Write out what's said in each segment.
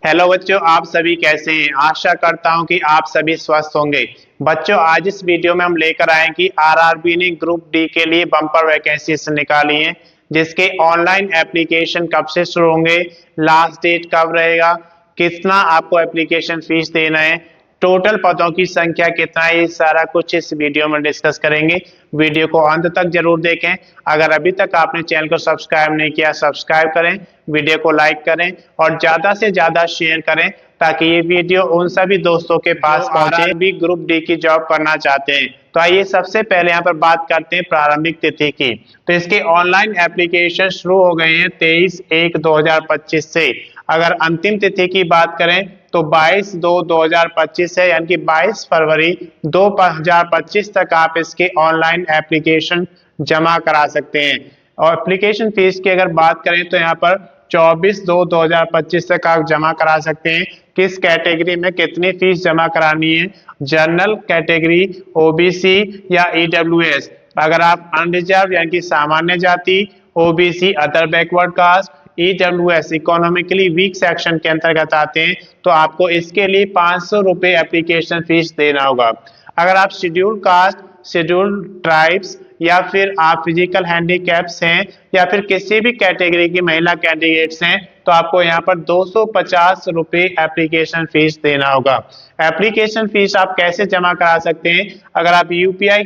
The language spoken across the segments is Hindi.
हेलो बच्चों, आप सभी कैसे हैं। आशा करता हूं कि आप सभी स्वस्थ होंगे। बच्चों, आज इस वीडियो में हम लेकर आए कि आरआरबी ने ग्रुप डी के लिए बम्पर वैकेंसीज निकाली हैं, जिसके ऑनलाइन एप्लीकेशन कब से शुरू होंगे, लास्ट डेट कब रहेगा, कितना आपको एप्लीकेशन फीस देना है, टोटल पदों की संख्या कितना है, ये सारा कुछ इस वीडियो में डिस्कस करेंगे। वीडियो को अंत तक जरूर देखें। अगर अभी तक आपने चैनल को सब्सक्राइब नहीं किया, सब्सक्राइब करें, वीडियो को लाइक करें और ज्यादा से ज्यादा शेयर करें ताकि ये वीडियो उन सभी दोस्तों के पास पहुंचे आरआरबी ग्रुप डी की जॉब करना चाहते हैं। तो आइए सबसे पहले यहाँ पर बात करते हैं प्रारंभिक तिथि की। तो इसके ऑनलाइन एप्लीकेशन शुरू हो गए हैं 23/1/2025 से। अगर अंतिम तिथि की बात करें तो 22/2/2025 है, यानी कि 22 फरवरी 2025 तक आप इसके ऑनलाइन एप्लीकेशन जमा करा सकते हैं। और एप्लीकेशन फीस की अगर बात करें तो यहाँ पर 24/2/2025 तक आप जमा करा सकते हैं। किस कैटेगरी में कितनी फीस जमा करानी है, जनरल कैटेगरी, ओबीसी या ईडब्ल्यूएस। अगर आप अनरिजर्व यानी कि सामान्य जाति, OBC other backward caste, EWS economically weak section के अंतर्गत आते हैं तो आपको इसके लिए 500 रुपये एप्लीकेशन फीस देना होगा। अगर आप शेड्यूल कास्ट, शेड्यूल ट्राइब्स या फिर आप फिजिकल हैंडीकैप्स हैं या फिर किसी भी कैटेगरी की महिला कैंडिडेट्स हैं तो आपको यहाँ पर 250 रुपये एप्लीकेशन फीस देना होगा। एप्लीकेशन फीस आप कैसे जमा करा सकते हैं? अगर आप यूपीआई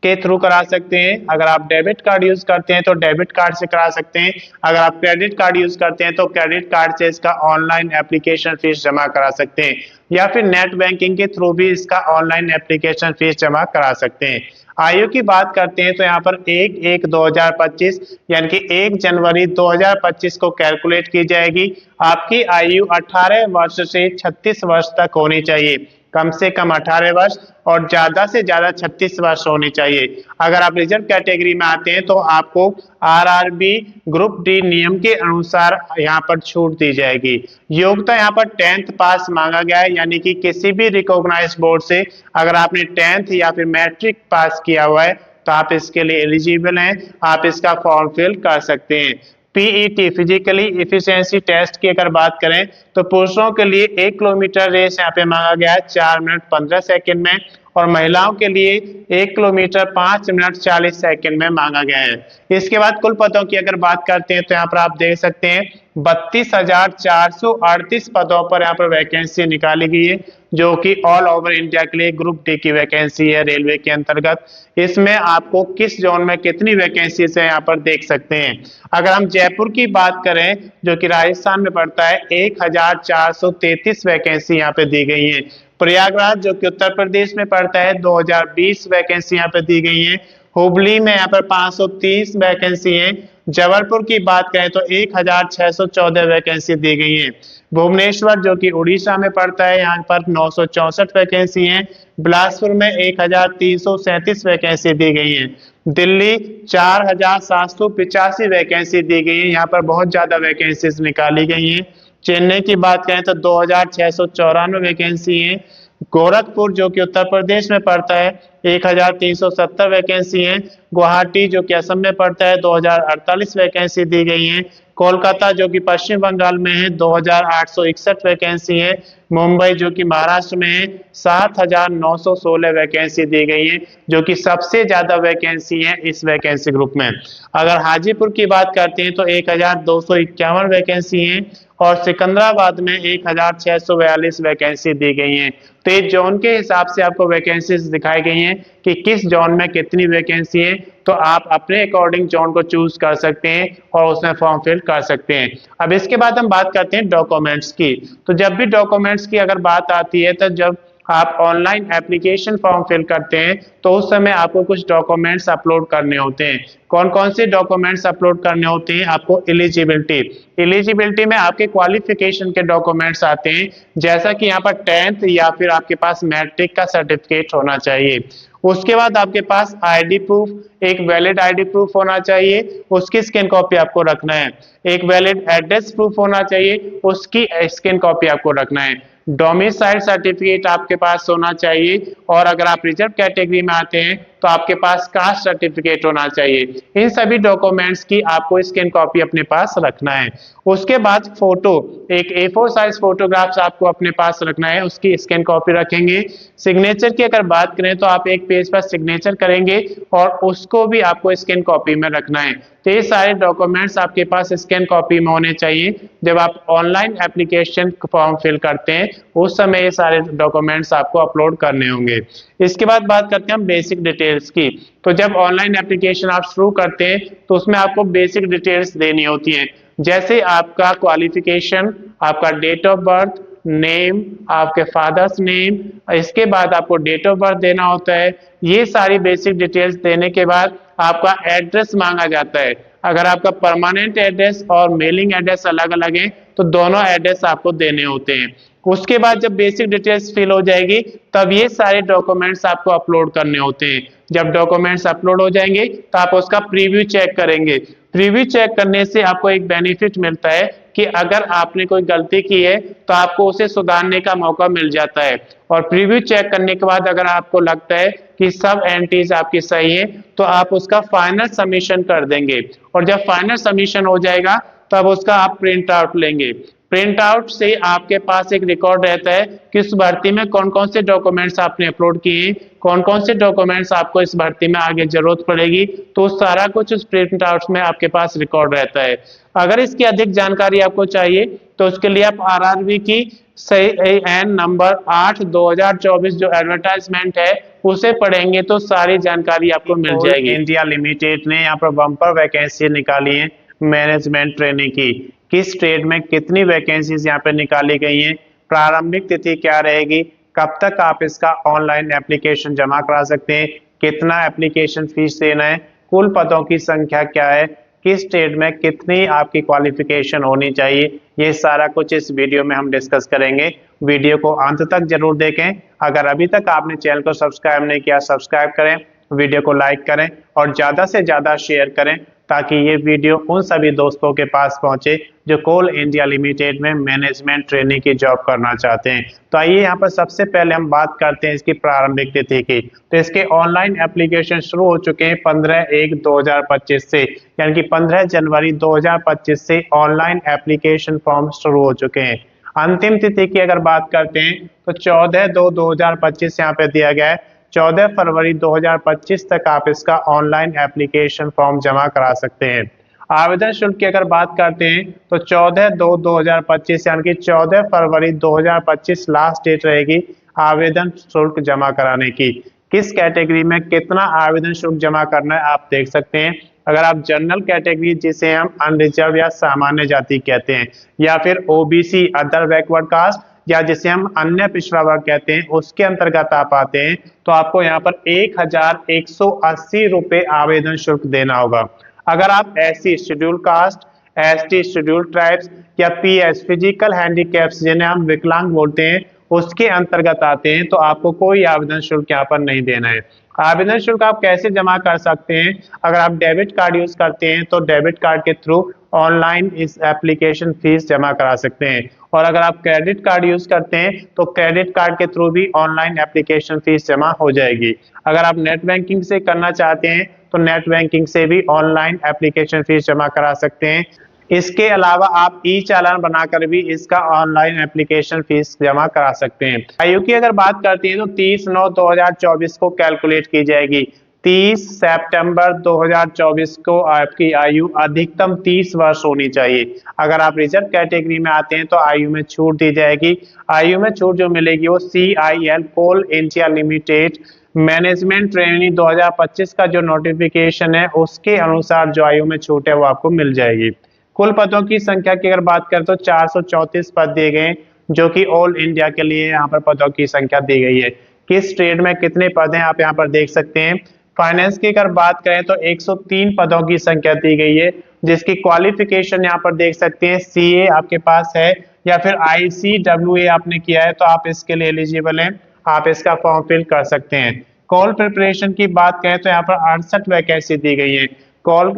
के थ्रू करा सकते हैं, अगर आप डेबिट कार्ड यूज करते हैं तो डेबिट कार्ड से करा सकते हैं, अगर आप क्रेडिट कार्ड यूज करते हैं तो क्रेडिट कार्ड से इसका ऑनलाइन एप्लीकेशन फीस जमा करा सकते हैं, या फिर नेट बैंकिंग के थ्रू भी इसका ऑनलाइन एप्लीकेशन फीस जमा करा सकते हैं। आयु की बात करते हैं तो यहाँ पर 1/1/2025 यानी कि 1 जनवरी 2025 को कैलकुलेट की जाएगी। आपकी आयु 18 वर्ष से 36 वर्ष तक होनी चाहिए, कम से कम 18 वर्ष और ज्यादा से ज्यादा 36 वर्ष होनी चाहिए। अगर आप रिजर्व कैटेगरी में आते हैं तो आपको आरआरबी ग्रुप डी नियम के अनुसार यहाँ पर छूट दी जाएगी। योग्यता यहाँ पर 10th पास मांगा गया है, यानी कि किसी भी रिकॉग्नाइज्ड बोर्ड से अगर आपने 10th या फिर मैट्रिक पास किया हुआ है तो आप इसके लिए एलिजिबल हैं, आप इसका फॉर्म फिल कर सकते हैं। पीईटी फिजिकली इफिशिएंसी टेस्ट की अगर बात करें तो पुरुषों के लिए 1 किलोमीटर रेस यहाँ पे मांगा गया है 4 मिनट 15 सेकंड में, और महिलाओं के लिए 1 किलोमीटर 5 मिनट 40 सेकंड में मांगा गया है। इसके बाद कुल पदों की अगर बात करते हैं तो यहाँ पर आप देख सकते हैं 32,438 पदों पर यहाँ पर वैकेंसी निकाली गई है, जो कि ऑल ओवर इंडिया के लिए ग्रुप डी की वैकेंसी है रेलवे के अंतर्गत। इसमें आपको किस जोन में कितनी वैकेंसी है यहाँ पर देख सकते हैं। अगर हम जयपुर की बात करें जो कि राजस्थान में पड़ता है, 1,433 वैकेंसी यहाँ पे दी गई है। प्रयागराज जो कि उत्तर प्रदेश में पड़ता है 2020 वैकेंसी यहाँ पे दी गई है। हुबली में यहाँ पर 530 वैकेंसी है। जबलपुर की बात करें तो 1,614 वैकेंसी दी गई है। भुवनेश्वर जो कि उड़ीसा में पड़ता है, यहाँ पर 964 वैकेंसी है। बिलासपुर में 1,337 वैकेंसी दी गई है। दिल्ली 4,785 वैकेंसी दी गई है, यहाँ पर बहुत ज्यादा वैकेंसीज निकाली गई हैं। चेन्नई की बात करें तो 2,694 वैकेंसी है। गोरखपुर जो कि उत्तर प्रदेश में पड़ता है 1,370 वैकेंसी है। गुवाहाटी जो कि असम में पड़ता है 2,048 वैकेंसी दी गई है। कोलकाता जो कि पश्चिम बंगाल में है 2,861 वैकेंसी है। मुंबई जो कि महाराष्ट्र में है 7,916 वैकेंसी दी गई है, जो कि सबसे ज्यादा वैकेंसी है इस वैकेंसी ग्रुप में। अगर हाजीपुर की बात करते हैं तो 1,251 वैकेंसी है और सिकंदराबाद में 1,642 वैकेंसी दी गई हैं। तो ये जोन के हिसाब से आपको वैकेंसीज दिखाई गई हैं कि किस जोन में कितनी वैकेंसी है, तो आप अपने अकॉर्डिंग जोन को चूज कर सकते हैं और उसमें फॉर्म फिल कर सकते हैं। अब इसके बाद हम बात करते हैं डॉक्यूमेंट्स की। तो जब भी डॉक्यूमेंट्स की अगर बात आती है तो जब आप ऑनलाइन एप्लीकेशन फॉर्म फिल करते हैं तो उस समय आपको कुछ डॉक्यूमेंट्स अपलोड करने होते हैं। कौन कौन से डॉक्यूमेंट्स अपलोड करने होते हैं? आपको एलिजिबिलिटी में आपके क्वालिफिकेशन के डॉक्यूमेंट्स आते हैं, जैसा कि यहाँ पर 10th या फिर आपके पास मैट्रिक का सर्टिफिकेट होना चाहिए। उसके बाद आपके पास आईडी प्रूफ, एक वैलिड आईडी प्रूफ होना चाहिए, उसकी स्कैन कॉपी आपको रखना है। एक वैलिड एड्रेस प्रूफ होना चाहिए, उसकी स्कैन कॉपी आपको रखना है। डोमिसाइल सर्टिफिकेट आपके पास होना चाहिए, और अगर आप रिजर्व कैटेगरी में आते हैं तो तो आपके पास कास्ट सर्टिफिकेट होना चाहिए। इन सभी डॉक्यूमेंट्स की आपको स्कैन कॉपी अपने पास रखना है। उसके बाद फोटो, एक A4 साइज फोटोग्राफ्स आपको अपने पास रखना है, उसकी स्कैन कॉपी रखेंगे। सिग्नेचर की अगर बात करें तो आप एक पेज पर सिग्नेचर करेंगे और उसको भी आपको स्कैन कॉपी में रखना है। तो ये सारे डॉक्यूमेंट्स आपके पास स्कैन कॉपी में होने चाहिए। जब आप ऑनलाइन एप्लीकेशन फॉर्म फिल करते हैं उस समय ये सारे डॉक्यूमेंट्स आपको अपलोड करने होंगे। इसके बाद बात करते हैं हम बेसिक डिटेल्स की। तो जब ऑनलाइन एप्लीकेशन आप शुरू करते हैं तो उसमें आपको बेसिक डिटेल्स देनी होती हैं, जैसे आपका क्वालिफिकेशन, आपका डेट ऑफ बर्थ, नेम, आपके फादर्स नेम, इसके बाद आपको डेट ऑफ बर्थ देना होता है। ये सारी बेसिक डिटेल्स देने के बाद आपका एड्रेस मांगा जाता है। अगर आपका परमानेंट एड्रेस और मेलिंग एड्रेस अलग अलग है तो दोनों एड्रेस आपको देने होते हैं। उसके बाद जब बेसिक डिटेल्स फिल हो जाएगी तब ये सारे डॉक्यूमेंट्स आपको अपलोड करने होते हैं। जब डॉक्यूमेंट्स अपलोड हो जाएंगे तो आप उसका प्रीव्यू चेक करेंगे। प्रीव्यू चेक करने से आपको एक बेनिफिट मिलता है कि अगर आपने कोई गलती की है तो आपको उसे सुधारने का मौका मिल जाता है। और प्रीव्यू चेक करने के बाद अगर आपको लगता है कि सब एंट्रीज आपकी सही है तो आप उसका फाइनल सबमिशन कर देंगे। और जब फाइनल सबमिशन हो जाएगा तब उसका आप प्रिंट आउट लेंगे। प्रिंट आउट से आपके पास एक रिकॉर्ड रहता है कि इस भर्ती में कौन कौन से डॉक्यूमेंट्स आपने अपलोड किए, कौन कौन से डॉक्यूमेंट्स आपको इस भर्ती में आगे जरूरत पड़ेगी, तो सारा कुछ उस प्रिंट आउट में आपके पास रिकॉर्ड रहता है। अगर इसकी अधिक जानकारी आपको चाहिए तो उसके लिए आप आरआरबी की CAN नंबर 8/2024 जो एडवर्टाइजमेंट है उसे पढ़ेंगे तो सारी जानकारी आपको मिल जाएगी। इंडिया लिमिटेड ने यहाँ पर बम्पर वैकेंसी निकाली है मैनेजमेंट ट्रेनिंग की। किस ट्रेड में कितनी वैकेंसीज यहाँ पे निकाली गई हैं, प्रारंभिक तिथि क्या रहेगी, कब तक आप इसका ऑनलाइन एप्लीकेशन जमा करा सकते हैं, कितना एप्लीकेशन फीस देना है, कुल पदों की संख्या क्या है, किस ट्रेड में कितनी आपकी क्वालिफिकेशन होनी चाहिए, ये सारा कुछ इस वीडियो में हम डिस्कस करेंगे। वीडियो को अंत तक जरूर देखें। अगर अभी तक आपने चैनल को सब्सक्राइब नहीं किया सब्सक्राइब करें, वीडियो को लाइक करें और ज़्यादा से ज़्यादा शेयर करें ताकि ये वीडियो उन सभी दोस्तों के पास पहुंचे जो कोल इंडिया लिमिटेड में मैनेजमेंट ट्रेनिंग की जॉब करना चाहते हैं। तो आइए यहाँ पर सबसे पहले हम बात करते हैं इसकी प्रारंभिक तिथि की। तो इसके ऑनलाइन एप्लीकेशन शुरू हो चुके हैं 15/1/2025 से, यानी कि 15 जनवरी 2025 से ऑनलाइन एप्लीकेशन फॉर्म शुरू हो चुके हैं। अंतिम तिथि की अगर बात करते हैं तो 14/2/2025 यहाँ पे दिया गया है। 14 फरवरी 2025 तक आप इसका ऑनलाइन एप्लीकेशन फॉर्म जमा करा सकते हैं। आवेदन शुल्क की अगर बात करते हैं तो 14/2/2025 यानी कि 14 फरवरी 2025 लास्ट डेट रहेगी आवेदन शुल्क जमा कराने की। किस कैटेगरी में कितना आवेदन शुल्क जमा करना है आप देख सकते हैं। अगर आप जनरल कैटेगरी जिसे हम अनरिजर्व या सामान्य जाति कहते हैं, या फिर OBC अदर बैकवर्ड कास्ट, या जिसे हम अन्य पिछड़ा वर्ग कहते हैं, उसके अंतर्गत आप आते हैं तो आपको यहाँ पर 1180 रुपये आवेदन शुल्क देना होगा। अगर आप SC schedule caste, ST schedule tribes या PS फिजिकल हैंडीकैप्स जिन्हें हम विकलांग बोलते हैं उसके अंतर्गत आते हैं तो आपको कोई आवेदन शुल्क यहाँ पर नहीं देना है। आवेदन शुल्क आप कैसे जमा कर सकते हैं, अगर आप डेबिट कार्ड यूज करते हैं तो डेबिट कार्ड के थ्रू ऑनलाइन इस एप्लीकेशन फीस जमा करा सकते हैं, और अगर आप क्रेडिट कार्ड यूज करते हैं तो क्रेडिट कार्ड के थ्रू भी ऑनलाइन एप्लीकेशन फीस जमा हो जाएगी। अगर आप नेट बैंकिंग से करना चाहते हैं तो नेट बैंकिंग से भी ऑनलाइन एप्लीकेशन फीस जमा करा सकते हैं। इसके अलावा आप चालान बनाकर भी इसका ऑनलाइन एप्लीकेशन फीस जमा करा सकते हैं। आयु की अगर बात करते हैं तो 30/9/2024 को कैलकुलेट की जाएगी। 30 सितंबर 2024 को आपकी आयु अधिकतम 30 वर्ष होनी चाहिए। अगर आप रिजर्व कैटेगरी में आते हैं तो आयु में छूट दी जाएगी। आयु में छूट जो मिलेगी वो CIL कोल इंडिया लिमिटेड मैनेजमेंट ट्रेनिंग 2025 का जो नोटिफिकेशन है उसके अनुसार जो आयु में छूट है वो आपको मिल जाएगी। कुल पदों की संख्या की अगर बात करें तो 434 पद दिए गए जो कि ऑल इंडिया के लिए यहाँ पर पदों की संख्या दी गई है। किस ट्रेड में कितने पद हैं आप यहाँ पर देख सकते हैं। फाइनेंस की अगर बात करें तो 103 पदों की संख्या दी गई है, जिसकी क्वालिफिकेशन यहाँ पर देख सकते हैं CA आपके पास है या फिर ICWA आपने किया है तो आप इसके लिए एलिजिबल हैं, आप इसका फॉर्म फिल कर सकते हैं। कॉल प्रिपरेशन की बात करें तो यहाँ पर 68 वैकेंसी दी गई है। कॉल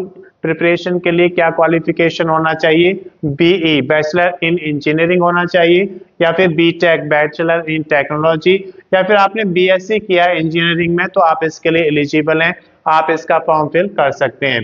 प्रिपरेशन के लिए क्या क्वालिफिकेशन होना चाहिए, बीई बैचलर इन इंजीनियरिंग होना चाहिए, या फिर बीटेक बैचलर इन टेक्नोलॉजी, या फिर आपने बीएससी किया है इंजीनियरिंग में तो आप इसके लिए एलिजिबल हैं, आप इसका फॉर्म फिल कर सकते हैं।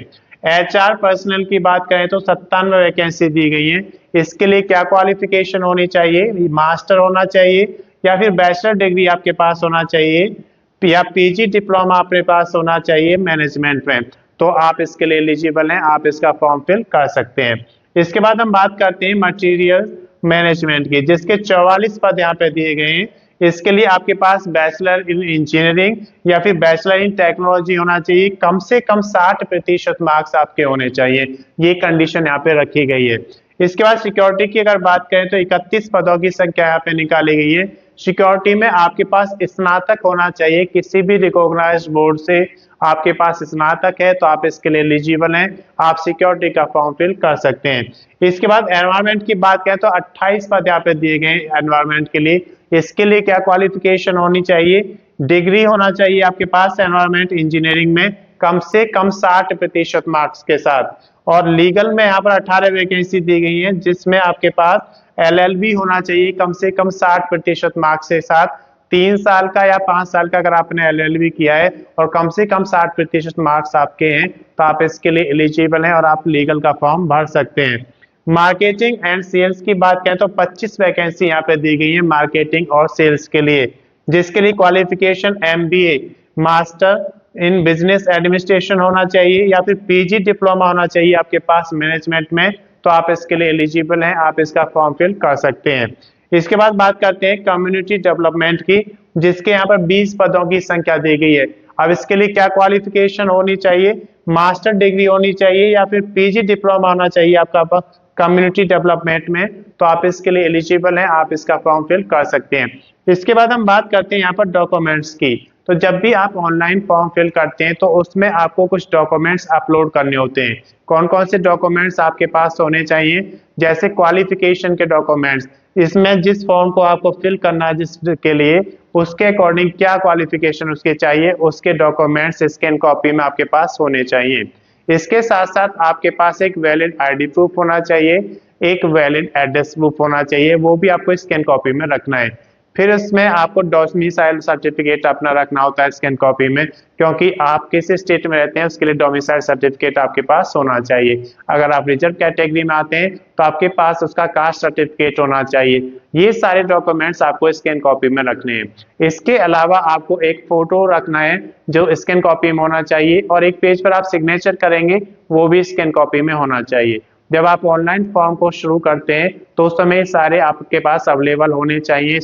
एचआर पर्सनल की बात करें तो 97 वैकेंसी दी गई है। इसके लिए क्या क्वालिफिकेशन होनी चाहिए, मास्टर होना चाहिए या फिर बैचलर डिग्री आपके पास होना चाहिए या पीजी डिप्लोमा आपके पास होना चाहिए मैनेजमेंट में, तो आप इसके लिए एलिजिबल हैं, आप इसका फॉर्म फिल कर सकते हैं। इसके बाद हम बात करते हैं मटेरियल मैनेजमेंट की, जिसके 44 पद यहाँ पे दिए गए हैं। इसके लिए आपके पास बैचलर इन इंजीनियरिंग या फिर बैचलर इन टेक्नोलॉजी होना चाहिए, कम से कम 60% मार्क्स आपके होने चाहिए, ये कंडीशन यहाँ पे रखी गई है। इसके बाद सिक्योरिटी की अगर बात करें तो 31 पदों की संख्या यहाँ पे निकाली गई है। सिक्योरिटी में आपके पास स्नातक होना चाहिए, किसी भी रिकॉग्नाइज्ड बोर्ड से आपके पास स्नातक है तो आप इसके लिए एलिजिबल हैं, आप सिक्योरिटी का फॉर्म फिल कर सकते हैं। इसके बाद एनवायरमेंट की बात करें तो 28 पद यहाँ पे दिए गए एनवायरमेंट के लिए। इसके लिए क्या क्वालिफिकेशन होनी चाहिए, डिग्री होना चाहिए आपके पास एनवायरमेंट इंजीनियरिंग में कम से कम 60% मार्क्स के साथ, और लीगल में यहाँ पर 18 वैकेंसी दी गई है, जिसमें आपके पास एलएलबी होना चाहिए कम से कम 60% मार्क्स के साथ, 3 साल का या 5 साल का अगर आपने एलएलबी किया है और कम से कम 60% मार्क्स आपके हैं तो आप इसके लिए एलिजिबल हैं और आप लीगल का फॉर्म भर सकते हैं। मार्केटिंग एंड सेल्स की बात करें तो 25 वैकेंसी यहाँ पे दी गई है मार्केटिंग और सेल्स के लिए, जिसके लिए qualification MBA master in business administration होना चाहिए या फिर पीजी डिप्लोमा होना चाहिए आपके पास मैनेजमेंट में, तो आप इसके लिए एलिजिबल हैं, आप इसका फॉर्म फिल कर सकते हैं। इसके बाद बात करते हैं कम्युनिटी डेवलपमेंट की, जिसके यहाँ पर 20 पदों की संख्या दी गई है। अब इसके लिए क्या क्वालिफिकेशन होनी चाहिए, मास्टर डिग्री होनी चाहिए या फिर पीजी डिप्लोमा होना चाहिए आपका कम्युनिटी डेवलपमेंट में, तो आप इसके लिए एलिजिबल हैं, आप इसका फॉर्म फिल कर सकते हैं। इसके बाद हम बात करते हैं यहाँ पर डॉक्यूमेंट्स की, तो जब भी आप ऑनलाइन फॉर्म फिल करते हैं तो उसमें आपको कुछ डॉक्यूमेंट्स अपलोड करने होते हैं। कौन कौन से डॉक्यूमेंट्स आपके पास होने चाहिए, जैसे क्वालिफिकेशन के डॉक्यूमेंट्स, इसमें जिस फॉर्म को आपको फिल करना है जिसके लिए उसके अकॉर्डिंग क्या क्वालिफिकेशन उसके चाहिए, उसके डॉक्यूमेंट्स स्कैन कॉपी में आपके पास होने चाहिए। इसके साथ साथ आपके पास एक वैलिड आईडी प्रूफ होना चाहिए, एक वैलिड एड्रेस प्रूफ होना चाहिए, वो भी आपको स्कैन कॉपी में रखना है। फिर इसमें आपको डोमिसाइल सर्टिफिकेट अपना रखना होता है स्कैन कॉपी में, क्योंकि आप किस स्टेट में रहते हैं उसके लिए डोमिसाइल सर्टिफिकेट आपके पास होना चाहिए। अगर आप रिजर्व कैटेगरी में आते हैं तो आपके पास उसका कास्ट सर्टिफिकेट होना चाहिए। ये सारे डॉक्यूमेंट्स आपको स्कैन कॉपी में रखने हैं। इसके अलावा आपको एक फोटो रखना है जो स्कैन कॉपी में होना चाहिए, और एक पेज पर आप सिग्नेचर करेंगे वो भी स्कैन कॉपी में होना चाहिए। जब आप ऑनलाइन फॉर्म को शुरू करते हैं तो उस समय सारे आपके पास अवेलेबल होने चाहिए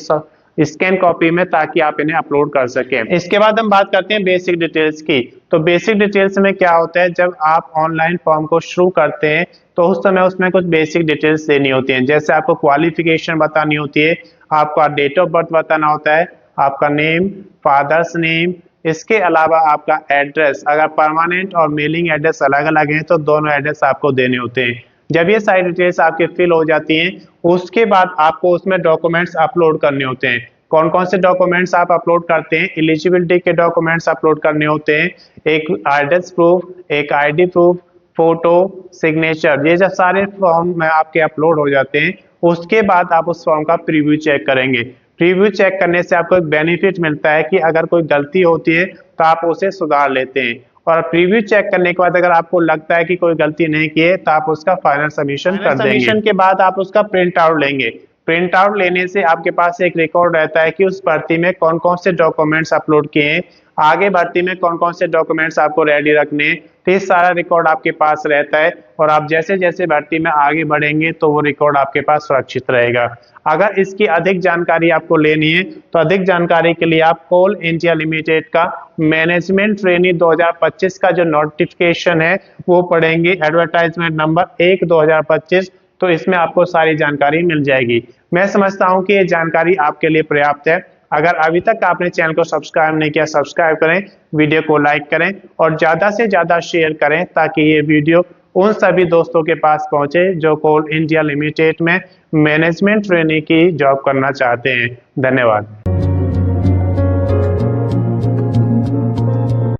स्कैन कॉपी में, ताकि आप इन्हें अपलोड कर सकें। इसके बाद हम बात करते हैं बेसिक डिटेल्स की, तो बेसिक डिटेल्स में क्या होता है, जब आप ऑनलाइन फॉर्म को शुरू करते हैं तो उस समय उसमें कुछ बेसिक डिटेल्स देनी होती हैं, जैसे आपको क्वालिफिकेशन बतानी होती है, आपका डेट ऑफ बर्थ बताना होता है, आपका नेम, फादर्स नेम, इसके अलावा आपका एड्रेस, अगर परमानेंट और मेलिंग एड्रेस अलग अलग हैं तो दोनों एड्रेस आपको देने होते हैं। जब ये सारी डिटेल्स आपके फिल हो जाती हैं उसके बाद आपको उसमें डॉक्यूमेंट्स अपलोड करने होते हैं। कौन कौन से डॉक्यूमेंट्स आप अपलोड करते हैं, एलिजिबिलिटी के डॉक्यूमेंट्स अपलोड करने होते हैं, एक एड्रेस प्रूफ, एक आईडी प्रूफ, फोटो, सिग्नेचर, ये जब सारे फॉर्म में आपके अपलोड हो जाते हैं उसके बाद आप उस फॉर्म का प्रीव्यू चेक करेंगे। प्रीव्यू चेक करने से आपको एक बेनिफिट मिलता है कि अगर कोई गलती होती है तो आप उसे सुधार लेते हैं, और प्रीव्यू चेक करने के बाद अगर आपको लगता है कि कोई गलती नहीं की है तो आप उसका फाइनल सबमिशन कर देंगे। सबमिशन के बाद आप उसका प्रिंट आउट लेंगे। प्रिंट आउट लेने से आपके पास एक रिकॉर्ड रहता है कि उस भर्ती में कौन कौन से डॉक्यूमेंट्स अपलोड किए हैं, आगे भर्ती में कौन कौन से डॉक्यूमेंट्स आपको रेडी रखने हैं, तो ये सारा रिकॉर्ड आपके पास रहता है, और आप जैसे जैसे भर्ती में आगे बढ़ेंगे तो वो रिकॉर्ड आपके पास सुरक्षित रहेगा। अगर इसकी अधिक जानकारी आपको लेनी है तो अधिक जानकारी के लिए आप कोल इंडिया लिमिटेड का मैनेजमेंट ट्रेनी 2025 का जो नोटिफिकेशन है वो पढ़ेंगे, एडवर्टाइजमेंट नंबर 1/2025, तो इसमें आपको सारी जानकारी मिल जाएगी। मैं समझता हूं कि ये जानकारी आपके लिए पर्याप्त है। अगर अभी तक आपने चैनल को सब्सक्राइब नहीं किया, सब्सक्राइब करें, वीडियो को लाइक करें और ज़्यादा से ज़्यादा शेयर करें ताकि ये वीडियो उन सभी दोस्तों के पास पहुंचे जो कोल इंडिया लिमिटेड में मैनेजमेंट ट्रेनी की जॉब करना चाहते हैं। धन्यवाद।